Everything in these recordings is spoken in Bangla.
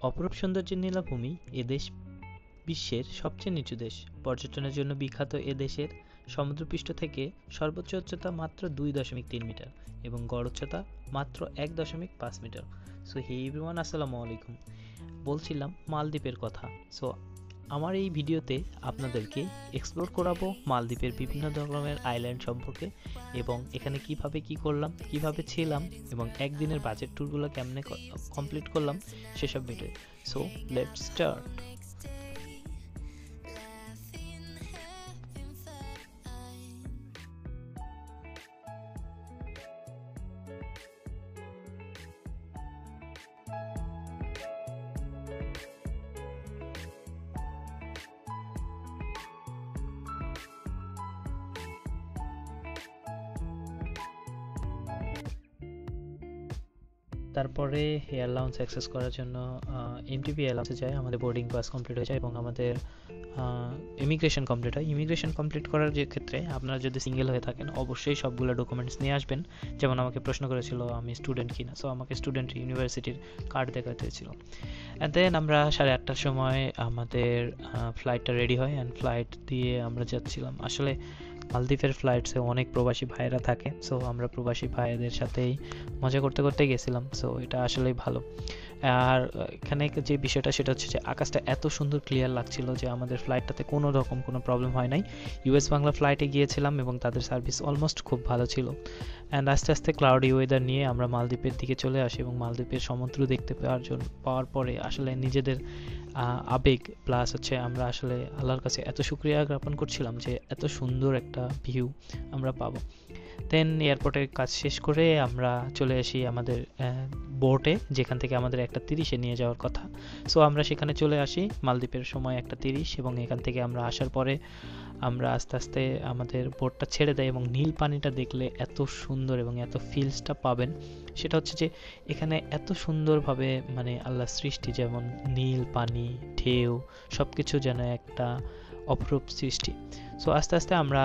অপরূপ সৌন্দর্যের নীলাভূমি এ দেশ বিশ্বের সবচেয়ে নিচু দেশ। পর্যটনের জন্য বিখ্যাত এ দেশের সমুদ্রপৃষ্ঠ থেকে সর্বোচ্চ উচ্চতা মাত্র 2.3 মিটার এবং গড় উচ্চতা মাত্র 1.5 মিটার। সো হে এভরিওয়ান, আসসালামু আলাইকুম। বলছিলাম মালদ্বীপের কথা। সো আমার এই ভিডিওতে আপনাদেরকে এক্সপ্লোর করাবো মালদ্বীপের বিভিন্ন ধরনের আইল্যান্ড সম্পর্কে এবং এখানে কিভাবে কি করলাম, কিভাবে ছিলাম এবং একদিনের বাজেট ট্যুরগুলো কেমনে কমপ্লিট করলাম সেসব ভিডিও। So let's start. তারপরে এয়ারলাউন্স অ্যাক্সেস করার জন্য এমটিপি এয়ারলাউন্সে যাই। আমাদের বোর্ডিং পাস কমপ্লিট হয়ে যায় এবং আমাদের ইমিগ্রেশন কমপ্লিট হয়। ইমিগ্রেশন কমপ্লিট করার যে ক্ষেত্রে আপনারা যদি সিঙ্গেল হয়ে থাকেন অবশ্যই সবগুলো ডকুমেন্টস নিয়ে আসবেন। যেমন আমাকে প্রশ্ন করেছিল আমি স্টুডেন্ট কিনা, সো আমাকে স্টুডেন্ট ইউনিভার্সিটির কার্ড দেখাতে হয়েছিল। অ্যান্ড দেন আমরা 8:30টার সময় আমাদের ফ্লাইটটা রেডি হয় অ্যান্ড ফ্লাইট দিয়ে আমরা যাচ্ছিলাম। আসলে মালদ্বীপের ফ্লাইটসে অনেক প্রবাসী ভাইয়েরা থাকে, সো আমরা প্রবাসী ভাইদের সাথেই মজা করতে করতে গেছিলাম। সো এটা আসলেই ভালো। আর এখানে যে বিষয়টা সেটা হচ্ছে যে আকাশটা এত সুন্দর ক্লিয়ার লাগছিল যে আমাদের ফ্লাইটটাতে কোনো রকম কোনো প্রবলেম হয় নাই। ইউএস বাংলা ফ্লাইটে গিয়েছিলাম এবং তাদের সার্ভিস অলমোস্ট খুব ভালো ছিল। অ্যান্ড আস্তে আস্তে ক্লাউডি ওয়েদার নিয়ে আমরা মালদ্বীপের দিকে চলে আসি এবং মালদ্বীপের সমুদ্র দেখতে পাওয়ার পরে আসলে নিজেদের আবেগ প্লাস হচ্ছে আমরা আসলে আল্লাহর কাছে এত শুকরিয়া জ্ঞাপন করছিলাম যে এত সুন্দর একটা ভিউ আমরা পাবো। দেন এয়ারপোর্টের কাজ শেষ করে আমরা চলে আসি আমাদের বোটে, যেখান থেকে আমাদের 1:30-এ নিয়ে যাওয়ার কথা। সো আমরা সেখানে চলে আসি মালদ্বীপের সময় 1:30 এবং এখান থেকে আমরা আসার পরে আমরা আস্তে আস্তে আমাদের বোটটা ছেড়ে দেয় এবং নীল পানিটা দেখলে এত সুন্দর এবং এত ফিলসটা পাবেন সেটা হচ্ছে যে এখানে এত সুন্দরভাবে মানে আল্লাহর সৃষ্টি, যেমন নীল পানি, ঢেউ, সব কিছু যেন একটা অপরূপ সৃষ্টি। সো আস্তে আস্তে আমরা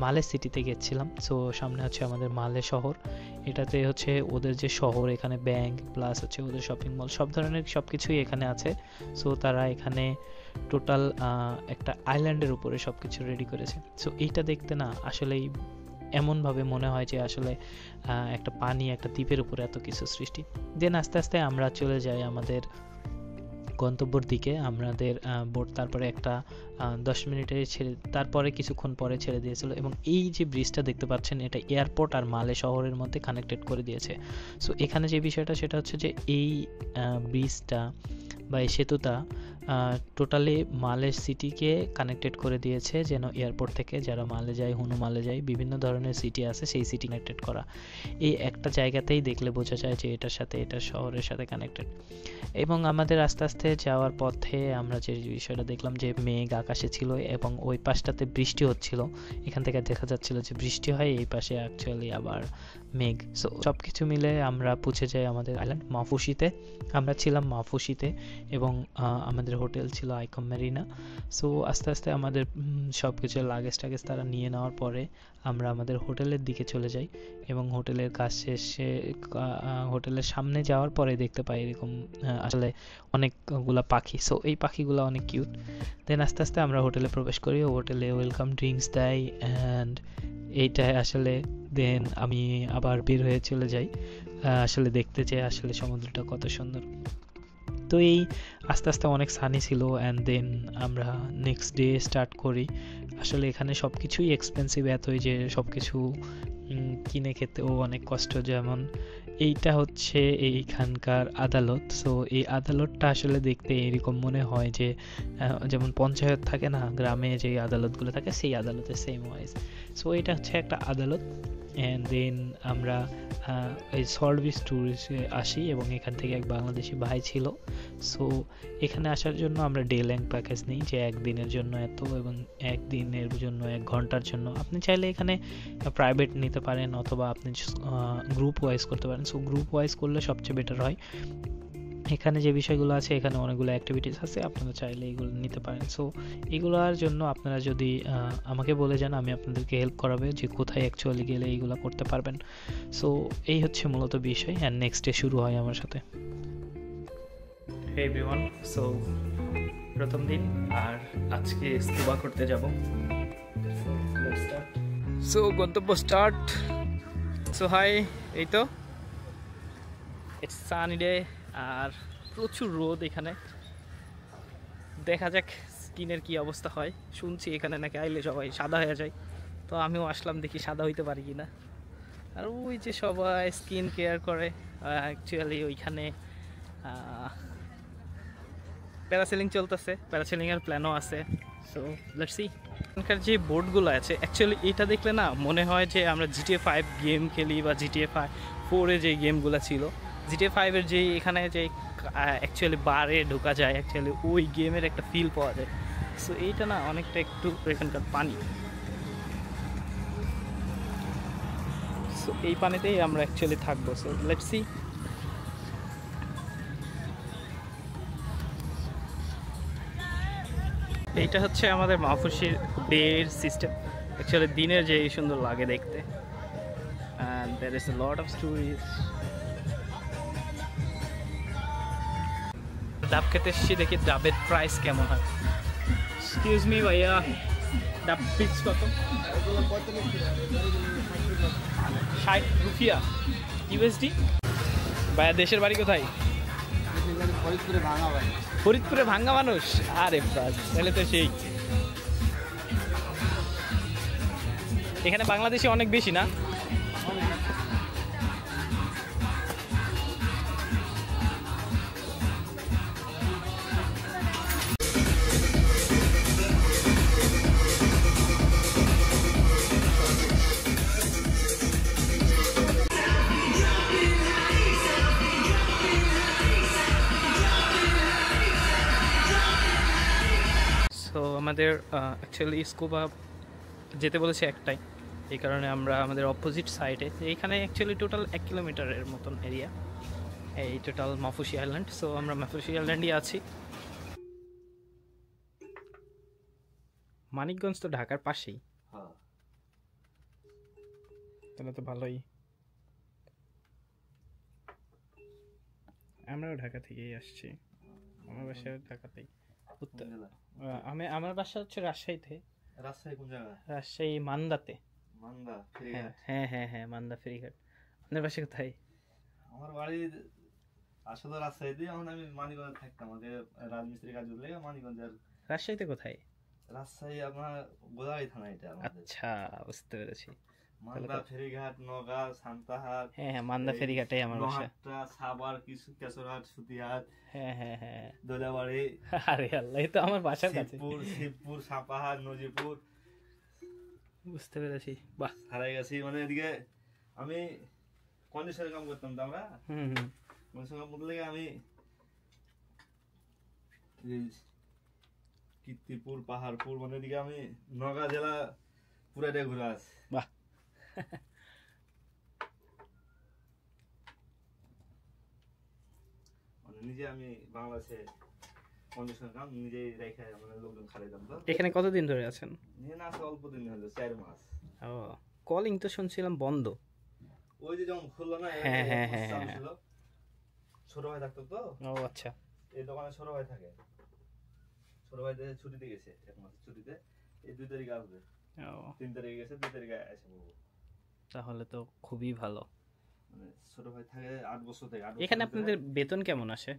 মালে সিটিতে গেছিলাম। সো সামনে হচ্ছে আমাদের মালে শহর। এটাতে হচ্ছে ওদের যে শহর, এখানে ব্যাংক প্লাস হচ্ছে ওদের শপিং মল, সব ধরনের সব কিছুই এখানে আছে। সো তারা এখানে টোটাল একটা আইল্যান্ডের উপরে সব কিছু রেডি করেছে। সো এইটা দেখতে না আসলেই এমনভাবে মনে হয় যে আসলে একটা পানি, একটা দ্বীপের উপরে এত কিছু সৃষ্টি। দেন আস্তে আস্তে আমরা চলে যাই আমাদের গন্তব্যের দিকে। আমাদের বোট তারপরে একটা 10 মিনিটে তারপরে কিছুক্ষণ পরে ছেড়ে দিয়েছিল এবং এই যে ব্রিজটা দেখতে পাচ্ছেন এটা এয়ারপোর্ট আর মালে শহরের মধ্যে কানেক্টেড করে দিয়েছে। সো এখানে যে বিষয়টা সেটা হচ্ছে যে এই ব্রিজটা বা এই সেতুটা টোটালি মালে সিটিকে কানেক্টেড করে দিয়েছে, যেন এয়ারপোর্ট থেকে যারা মালে যায়, হুনু মালে যায়, বিভিন্ন ধরনের সিটি আছে সেই সিটি কানেক্টেড করা। এই একটা জায়গাতেই দেখলে বোঝা যায় যে এটার সাথে এটা শহরের সাথে কানেক্টেড। এবং আমাদের আস্তে আস্তে যাওয়ার পথে আমরা যে বিষয়টা দেখলাম যে মেঘ আকাশে ছিল এবং ওই পাশটাতে বৃষ্টি হচ্ছিল। এখান থেকে দেখা যাচ্ছিল যে বৃষ্টি হয়, এই পাশে অ্যাকচুয়ালি আবার মেঘ। সো সব কিছু মিলে আমরা পৌঁছে যাই আমাদের আইল্যান্ড মাফুসিতে। আমরা ছিলাম মাফুসিতে এবং আমাদের হোটেল ছিল আইকম মেরিনা। সো আস্তে আস্তে আমাদের সব কিছু লাগেজ টাগেজ তারা নিয়ে নেওয়ার পরে আমরা আমাদের হোটেলের দিকে চলে যাই এবং হোটেলের কাজ শেষে হোটেলের সামনে যাওয়ার পরে দেখতে পাই এরকম আসলে অনেকগুলা পাখি। সো এই পাখিগুলো অনেক কিউট। দেন আস্তে আস্তে আমরা হোটেলে প্রবেশ করি, হোটেলে ওয়েলকাম ড্রিঙ্কস দেয় অ্যান্ড এইটাই আসলে দেন আমি আবার বের হয়ে চলে যাই আসলে দেখতে চাই আসলে সমুদ্রটা কত সুন্দর। তো এই আস্তে আস্তে অনেক সানি ছিল অ্যান্ড দেন আমরা নেক্সট ডে স্টার্ট করি। আসলে এখানে সব কিছুই এক্সপেন্সিভ এতই যে সব কিছু কিনে খেতেও অনেক কষ্ট। যেমন এইটা হচ্ছে এইখানকার আদালত। সো এই আদালতটা আসলে দেখতে এরকম মনে হয় যে যেমন পঞ্চায়েত থাকে না গ্রামে, যে আদালতগুলো থাকে সেই আদালতের সেম ওয়াইজ। সো এটা হচ্ছে একটা আদালত। অ্যান্ড দেন আমরা এই সল্ট বিচ ট্যুরিস্টে আসি এবং এখান থেকে এক বাংলাদেশি ভাই ছিল। সো এখানে আসার জন্য আমরা ডে ল্যাং প্যাকেজ নিই, যে একদিনের জন্য এত এবং একদিনের জন্য 1 ঘন্টার জন্য। আপনি চাইলে এখানে প্রাইভেট নিতে পারেন অথবা আপনি গ্রুপ ওয়াইজ করতে পারেন। সো গ্রুপ ওয়াইজ করলে সবচেয়ে বেটার হয়। এখানে যে বিষয়গুলো আছে, এখানে অনেকগুলো অ্যাক্টিভিটিস আছে, আপনারা চাইলে এগুলো নিতে পারেন। সো এগুলোর জন্য আপনারা যদি আমাকে বলে যান, আমি আপনাদেরকে হেল্প করাবে যে কোথায় অ্যাকচুয়ালি গেলে এইগুলো করতে পারবেন। সো এই হচ্ছে মূলত বিষয়। অ্যান্ড নেক্সট ডে শুরু হয় আমার সাথে। হে এভরিওয়ান, সো প্রথম দিন আর আজকে স্কুবা করতে যাব। সো গন্তব্য স্টার্ট। সো হাই, এই তো ইটস সানি ডে আর প্রচুর রোদ এখানে। দেখা যাক স্কিনের কি অবস্থা হয়। শুনছি এখানে নাকি আইলে সবাই সাদা হয়ে যায়, তো আমিও আসলাম দেখি সাদা হইতে পারি কি না। আর ওই যে সবাই স্কিন কেয়ার করে, অ্যাকচুয়ালি ওইখানে প্যারাসেলিং চলতেছে, প্যারাসেলিংয়ের প্ল্যানও আছে। So let's see. এখানকার যে বোর্ডগুলো আছে, অ্যাকচুয়ালি এটা দেখলে না মনে হয় যে আমরা GTA 5 গেম খেলি বা GTA 4-এ যে গেমগুলো ছিল, GTA 5-এর যে এখানে যে অ্যাকচুয়ালি বারে ঢোকা যায়, অ্যাকচুয়ালি ওই গেমের একটা ফিল পাওয়া যায়। সো এইটা না অনেকটা একটু এখানকার পানি, সো এই পানিতেই আমরা অ্যাকচুয়ালি থাকবো। So let's see. এইটা হচ্ছে আমাদের মাহফুশির বের সিস্টেম। অ্যাকচুয়ালি দিনের যে সুন্দর লাগে দেখতে, and there is a lot of stories. ডাব খেতে এসেছি, দেখি ডাবের প্রাইস কেমন হয়। এক্সকিউজ মি ভাইয়া, ডাব পিস কত? 60 রুপিয়া ইউএসডি। ভাইয়া দেশের বাড়ি কোথায়? ফরিদপুরে। ভাঙ্গা মানুষ? আরে বাস, তাহলে তো সেই। এখানে বাংলাদেশি অনেক বেশি না? সো আমাদের অ্যাকচুয়ালি স্কুবা যেতে বলেছে একটাই, এই কারণে আমরা আমাদের অপোজিট সাইডে, এইখানে অ্যাকচুয়ালি টোটাল 1 কিলোমিটারের মতন এরিয়া এই টোটাল মাহফুশি আইল্যান্ড। সো আমরা মাহফুশি আইল্যান্ডই আছি। মানিকগঞ্জ তো ঢাকার পাশেই, তাহলে তো ভালোই। আমরাও ঢাকা থেকেই আসছি, আমার বাসা ঢাকাতেই। আমার বাসা হচ্ছে রাজশাহীতে। রাজশাহী কোন জায়গা? রাজশাহী মান্দাতে। মান্দা হ্যাঁ ফেরিঘাট? হ্যাঁ হ্যাঁ হ্যাঁ, মান্দা ফেরিঘাট। আপনার বাসা কোথায়? আমার বাড়ি আসলে রাজশাহীতে, এখন আমি মানিকগঞ্জে থাকতাম। আগে রাজমিস্ত্রি কাজ করলে মানিকগঞ্জের। রাজশাহীতে কোথায়? রাজশাহী আপনার গোদাগাড়ি থানা, এটা আমাদের। আচ্ছা, বুঝতে পেরেছি। মান্দা ফেরিঘাট, নওগাঁ, সান্তাহাট। হ্যাঁ হ্যাঁ, মান্দা ফেরিঘাটেই আমার বাসা। নোহাটা, সাভার, কেশরহাট, সুতিহাট, হ্যাঁ হ্যাঁ হ্যাঁ। দোলাবাড়ি। আরে আল্লাহ, এই তো আমার বাসার কাছে। শিবপুর, সাপাহার, নজিপুর। বুঝতে পেরেছি। বাহ, হারাই গেছি। মানে এদিকে আমি কন্ডিশনের কাম করতাম তো আমরা। কন্ডিশনের কাম করতে গিয়ে আমি কীর্তিপুর, পাহাড়পুর, মানে এদিকে আমি নওগাঁ জেলা পুরাটাই ঘুরে আসি। বাহ। মানে নিজে আমি বাংলাদেশে কন্ডিশনের কাম নিজেই রেখে মানে লোকজন খারাইতাম। তো এখানে কতদিন ধরে আছেন? নিয়ে না আসা অল্প দিন হলো, 4 মাস। ও, কলিং তো শুনছিলাম বন্ধ। ওই যে যখন খুললো না, হ্যাঁ হ্যাঁ হ্যাঁ। ছোট ভাই থাকতো তো। ও আচ্ছা। এই দোকানে ছোট ভাই থাকে। ছোট ভাই ছুটিতে গেছে, 1 মাসের ছুটিতে। এই 2 তারিখে আসবে। 3 তারিখে গেছে, 2 তারিখে এসে পড়বো। তাহলে তো খুবই ভালো। মানে ছোট ভাই থাকে 8 বছর থেকে। এখানে আপনাদের বেতন কেমন আসে?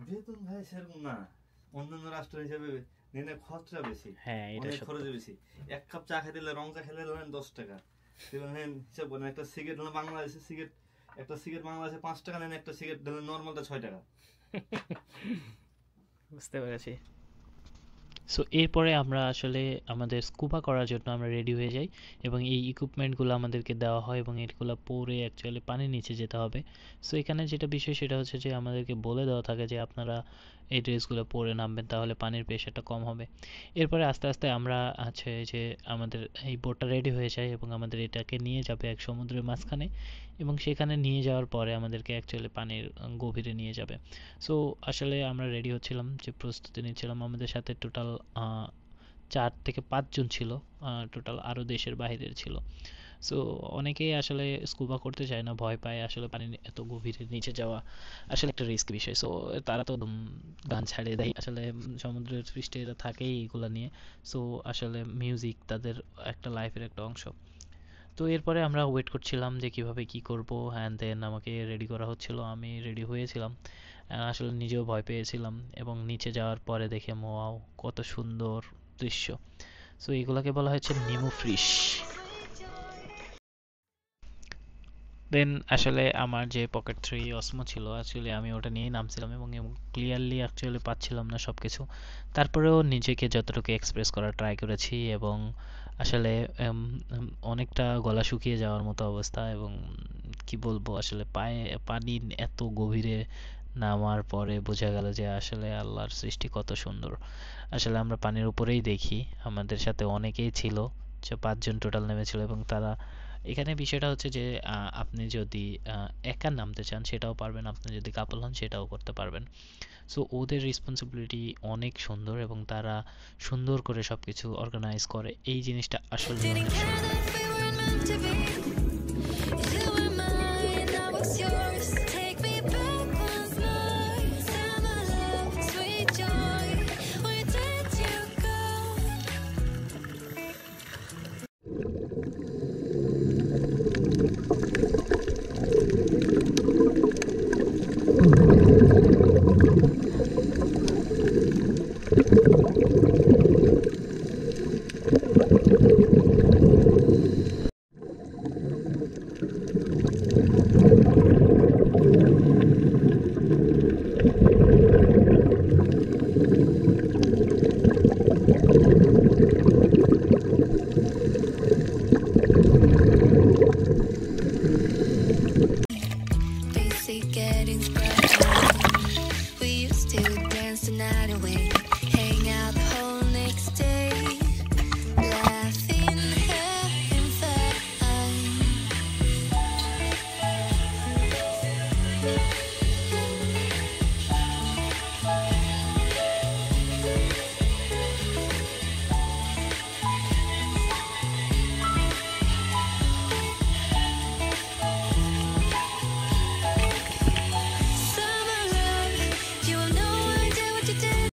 বেতন ভাই সেরকম না, অন্যান্য রাষ্ট্র হিসেবে নিয়ে খরচটা বেশি। হ্যাঁ, এটা অনেক খরচ বেশি। 1 কাপ চা খেতে দিলে, রং চা খেলে ধরেন 10 টাকা। হিসাব করেন, একটা সিগারেট হলে বাংলাদেশে একটা সিগারেট বাংলাদেশে 5 টাকা নেন, একটা সিগারেট দিলে নর্মালটা 6 টাকা। বুঝতে পেরেছি। সো এরপরে আমরা আসলে আমাদের স্কুবা করার জন্য আমরা রেডি হয়ে যাই, এবং এই ইকুইপমেন্টগুলো আমাদেরকে দেওয়া হয় এবং এগুলো পরে অ্যাকচুয়ালি পানির নিচে যেতে হবে। সো এখানে যেটা বিষয় সেটা হচ্ছে যে আমাদেরকে বলে দেওয়া থাকে যে আপনারা এই ড্রেসগুলো পরে নামবেন, তাহলে পানির প্রেশারটা কম হবে। এরপরে আস্তে আস্তে আমরা আছে যে আমাদের এই বোটটা রেডি হয়ে যায় এবং আমাদের এটাকে নিয়ে যাবে এক সমুদ্রের মাঝখানে, এবং সেখানে নিয়ে যাওয়ার পরে আমাদেরকে অ্যাকচুয়ালি পানির গভীরে নিয়ে যাবে। সো আসলে আমরা রেডি হচ্ছিলাম, যে প্রস্তুতি নিচ্ছিলাম। আমাদের সাথে টোটাল 4 থেকে 5 জন ছিল, টোটাল আরও দেশের বাইরের ছিল। সো অনেকেই আসলে স্কুবা করতে চায় না, ভয় পায় আসলে পানির এত গভীরে নিচে যাওয়া আসলে একটা রিস্ক বিষয়। সো তারা তো গান ছাড়িয়ে দেয় আসলে, সমুদ্রের পৃষ্ঠে এরা থাকেই এগুলা নিয়ে। সো আসলে মিউজিক তাদের একটা লাইফের একটা অংশ। তো এরপরে আমরা ওয়েট করছিলাম যে কিভাবে কি করব, অ্যান্ড দেন আমাকে রেডি করা হচ্ছিল, আমি রেডি হয়েছিলাম। আসলে নিজেও ভয় পেয়েছিলাম, এবং নিচে যাওয়ার পরে দেখে ওয়াও কত সুন্দর দৃশ্য। সো এগুলাকে বলা হচ্ছে নিমো ফিশ। দেন আসলে আমার যে পকেট থ্রি অসমো ছিল, অ্যাকচুয়ালি আমি ওটা নিয়েই নামছিলাম, এবং ক্লিয়ারলি অ্যাকচুয়ালি পাচ্ছিলাম না সব কিছু। তারপরেও নিজেকে যতটুকু এক্সপ্রেস করার ট্রাই করেছি, এবং আসলে অনেকটা গলা শুকিয়ে যাওয়ার মতো অবস্থা, এবং কি বলবো আসলে পায়ে পানি এত গভীরে নামার পরে বোঝা গেল যে আসলে আল্লাহর সৃষ্টি কত সুন্দর। আসলে আমরা পানির উপরেই দেখি, আমাদের সাথে অনেকেই ছিল, যে 5 জন টোটাল নেমেছিল, এবং তারা এখানে বিষয়টা হচ্ছে যে আপনি যদি একা নামতে চান সেটাও পারবেন, আপনি যদি কাপল হন সেটাও করতে পারবেন। সো ওদের রেসপন্সিবিলিটি অনেক সুন্দর, এবং তারা সুন্দর করে সবকিছু অর্গানাইজ করে, এই জিনিসটা আসলে অনেক সুন্দর। Basic getting started. We used to